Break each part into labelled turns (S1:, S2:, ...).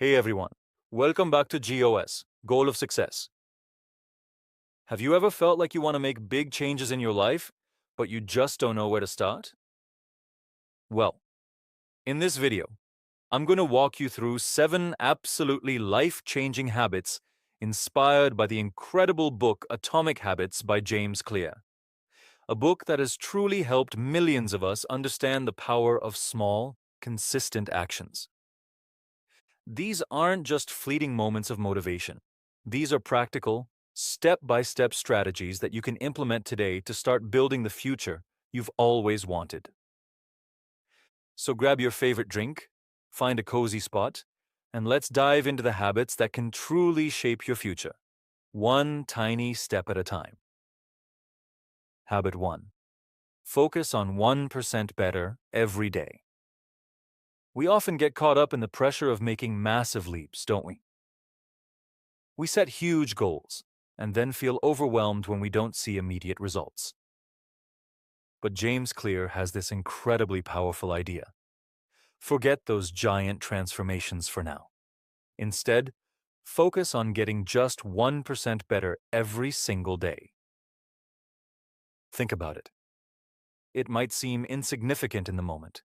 S1: Hey everyone, welcome back to GOS, Goal of Success. Have you ever felt like you want to make big changes in your life, but you just don't know where to start? Well, in this video, I'm going to walk you through 7 absolutely life-changing habits inspired by the incredible book Atomic Habits by James Clear, a book that has truly helped millions of us understand the power of small, consistent actions. These aren't just fleeting moments of motivation. These are practical, step-by-step strategies that you can implement today to start building the future you've always wanted. So grab your favorite drink, find a cozy spot, and let's dive into the habits that can truly shape your future, one tiny step at a time. Habit 1. Focus on 1% better every day. We often get caught up in the pressure of making massive leaps, don't we? We set huge goals and then feel overwhelmed when we don't see immediate results. But James Clear has this incredibly powerful idea. Forget those giant transformations for now. Instead, focus on getting just 1% better every single day. Think about it. It might seem insignificant in the moment.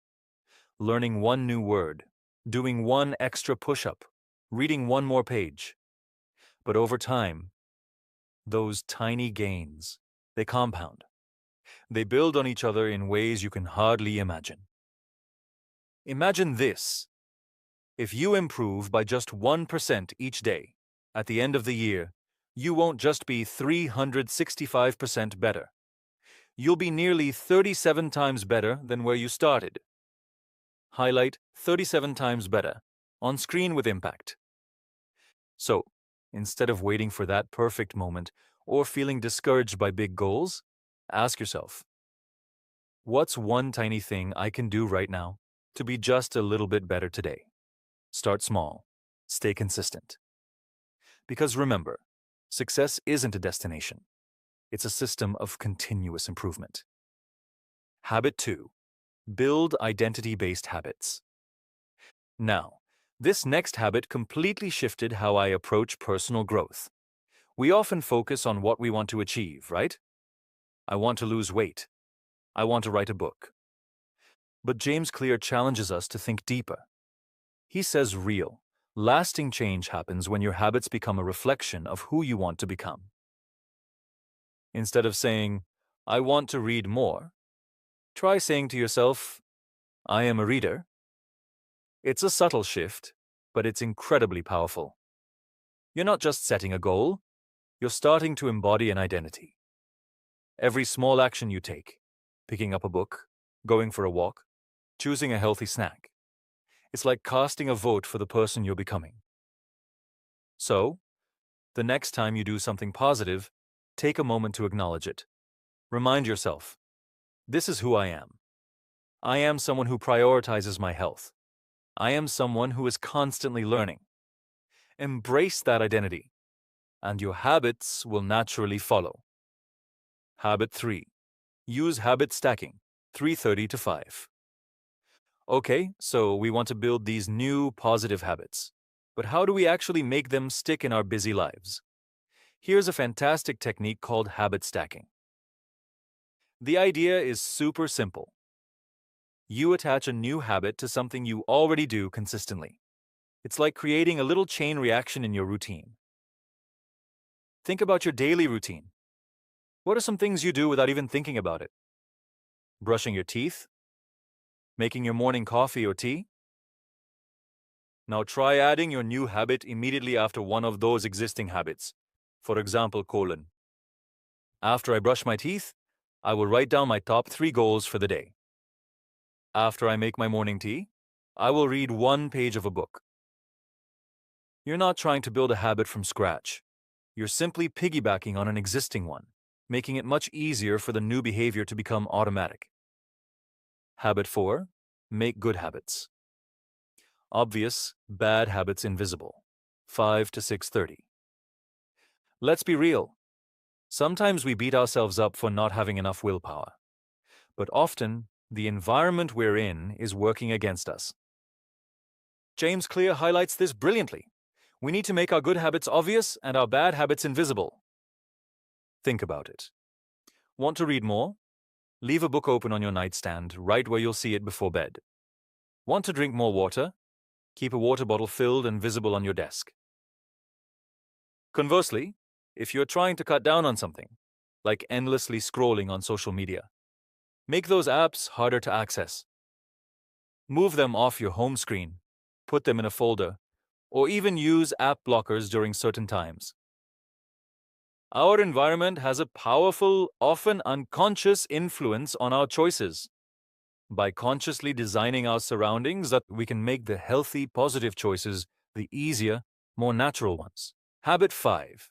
S1: Learning one new word, doing one extra push-up, reading one more page. But over time, those tiny gains, they compound. They build on each other in ways you can hardly imagine. Imagine this. If you improve by just 1% each day, at the end of the year, you won't just be 365% better. You'll be nearly 37 times better than where you started. Highlight 37 times better, on screen with impact. So, instead of waiting for that perfect moment or feeling discouraged by big goals, ask yourself, what's one tiny thing I can do right now to be just a little bit better today? Start small. Stay consistent. Because remember, success isn't a destination. It's a system of continuous improvement. Habit 2. Build identity-based habits. Now, this next habit completely shifted how I approach personal growth. We often focus on what we want to achieve, right? I want to lose weight. I want to write a book. But James Clear challenges us to think deeper. He says real, lasting change happens when your habits become a reflection of who you want to become. Instead of saying, I want to read more, try saying to yourself, I am a reader. It's a subtle shift, but it's incredibly powerful. You're not just setting a goal, you're starting to embody an identity. Every small action you take, picking up a book, going for a walk, choosing a healthy snack, it's like casting a vote for the person you're becoming. So, the next time you do something positive, take a moment to acknowledge it. Remind yourself, this is who I am. I am someone who prioritizes my health. I am someone who is constantly learning. Embrace that identity, and your habits will naturally follow. Habit 3. Use habit stacking, 3:30 to 5. Okay, so we want to build these new positive habits. But how do we actually make them stick in our busy lives? Here's a fantastic technique called habit stacking. The idea is super simple. You attach a new habit to something you already do consistently. It's like creating a little chain reaction in your routine. Think about your daily routine. What are some things you do without even thinking about it? Brushing your teeth? Making your morning coffee or tea? Now try adding your new habit immediately after one of those existing habits. For example, after I brush my teeth, I will write down my top 3 goals for the day. After I make my morning tea, I will read 1 page of a book. You're not trying to build a habit from scratch. You're simply piggybacking on an existing one, making it much easier for the new behavior to become automatic. Habit 4. Make good habits. Obvious, bad habits invisible. 5 to 6:30. Let's be real. Sometimes we beat ourselves up for not having enough willpower. But often, the environment we're in is working against us. James Clear highlights this brilliantly. We need to make our good habits obvious and our bad habits invisible. Think about it. Want to read more? Leave a book open on your nightstand, right where you'll see it before bed. Want to drink more water? Keep a water bottle filled and visible on your desk. Conversely, if you're trying to cut down on something, like endlessly scrolling on social media, make those apps harder to access. Move them off your home screen, put them in a folder, or even use app blockers during certain times. Our environment has a powerful, often unconscious influence on our choices. By consciously designing our surroundings, that we can make the healthy, positive choices the easier, more natural ones. Habit 5.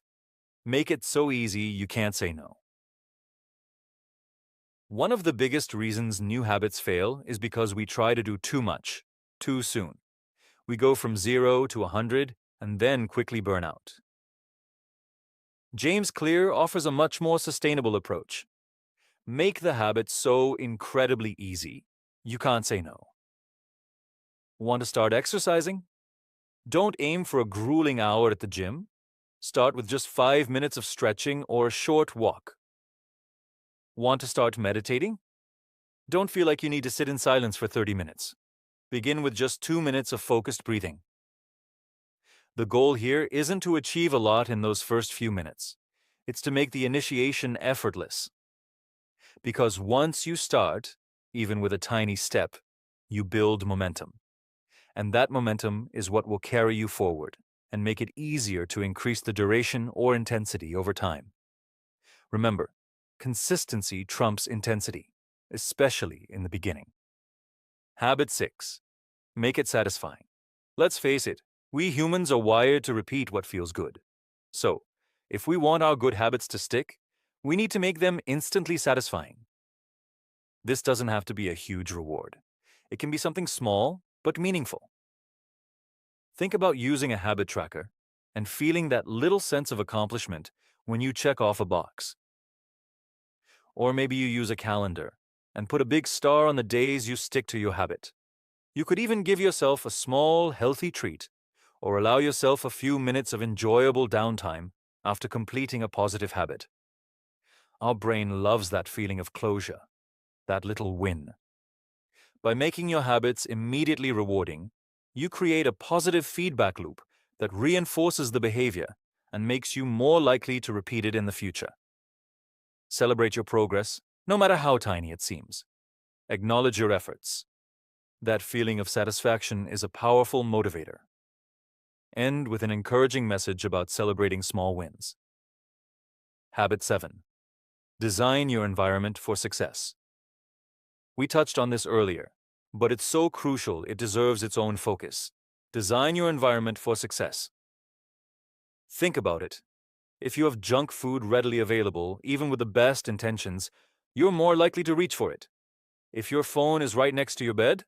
S1: Make it so easy you can't say no. One of the biggest reasons new habits fail is because we try to do too much, too soon. We go from 0 to 100 and then quickly burn out. James Clear offers a much more sustainable approach. Make the habit so incredibly easy, you can't say no. Want to start exercising? Don't aim for a grueling hour at the gym. Start with just 5 minutes of stretching or a short walk. Want to start meditating? Don't feel like you need to sit in silence for 30 minutes. Begin with just 2 minutes of focused breathing. The goal here isn't to achieve a lot in those first few minutes. It's to make the initiation effortless. Because once you start, even with a tiny step, you build momentum. And that momentum is what will carry you forward and make it easier to increase the duration or intensity over time. Remember, consistency trumps intensity, especially in the beginning. Habit 6. Make it satisfying. Let's face it, we humans are wired to repeat what feels good. So, if we want our good habits to stick, we need to make them instantly satisfying. This doesn't have to be a huge reward. It can be something small but meaningful. Think about using a habit tracker and feeling that little sense of accomplishment when you check off a box. Or maybe you use a calendar and put a big star on the days you stick to your habit. You could even give yourself a small, healthy treat or allow yourself a few minutes of enjoyable downtime after completing a positive habit. Our brain loves that feeling of closure, that little win. By making your habits immediately rewarding, you create a positive feedback loop that reinforces the behavior and makes you more likely to repeat it in the future. Celebrate your progress, no matter how tiny it seems. Acknowledge your efforts. That feeling of satisfaction is a powerful motivator. End with an encouraging message about celebrating small wins. Habit 7. Design your environment for success. We touched on this earlier, but it's so crucial it deserves its own focus. Design your environment for success. Think about it. If you have junk food readily available, even with the best intentions, you're more likely to reach for it. If your phone is right next to your bed,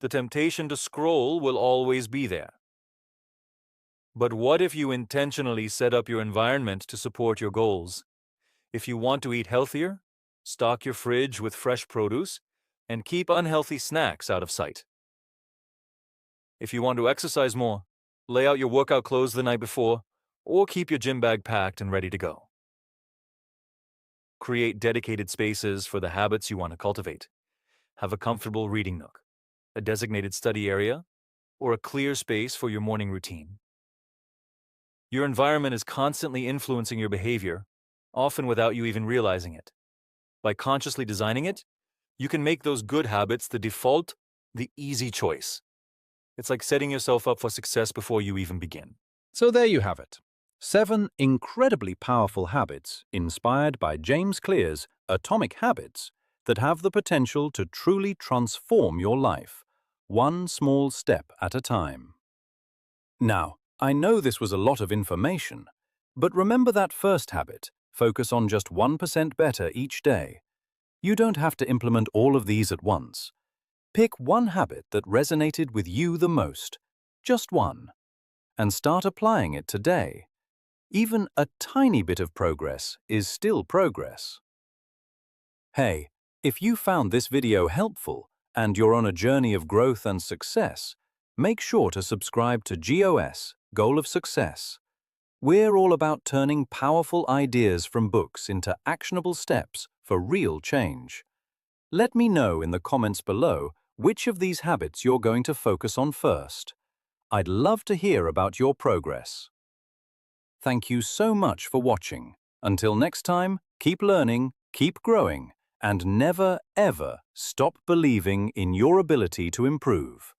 S1: the temptation to scroll will always be there. But what if you intentionally set up your environment to support your goals? If you want to eat healthier, stock your fridge with fresh produce and keep unhealthy snacks out of sight. If you want to exercise more, lay out your workout clothes the night before or keep your gym bag packed and ready to go. Create dedicated spaces for the habits you want to cultivate. Have a comfortable reading nook, a designated study area, or a clear space for your morning routine. Your environment is constantly influencing your behavior, often without you even realizing it. By consciously designing it, you can make those good habits the default, the easy choice. It's like setting yourself up for success before you even begin.
S2: So there you have it. 7 incredibly powerful habits inspired by James Clear's Atomic Habits that have the potential to truly transform your life, one small step at a time. Now, I know this was a lot of information, but remember that first habit, focus on just 1% better each day. You don't have to implement all of these at once. Pick one habit that resonated with you the most, just one, and start applying it today. Even a tiny bit of progress is still progress. Hey, if you found this video helpful and you're on a journey of growth and success, make sure to subscribe to GOS, Goal of Success. We're all about turning powerful ideas from books into actionable steps for real change. Let me know in the comments below which of these habits you're going to focus on first. I'd love to hear about your progress. Thank you so much for watching. Until next time, keep learning, keep growing, and never, ever stop believing in your ability to improve.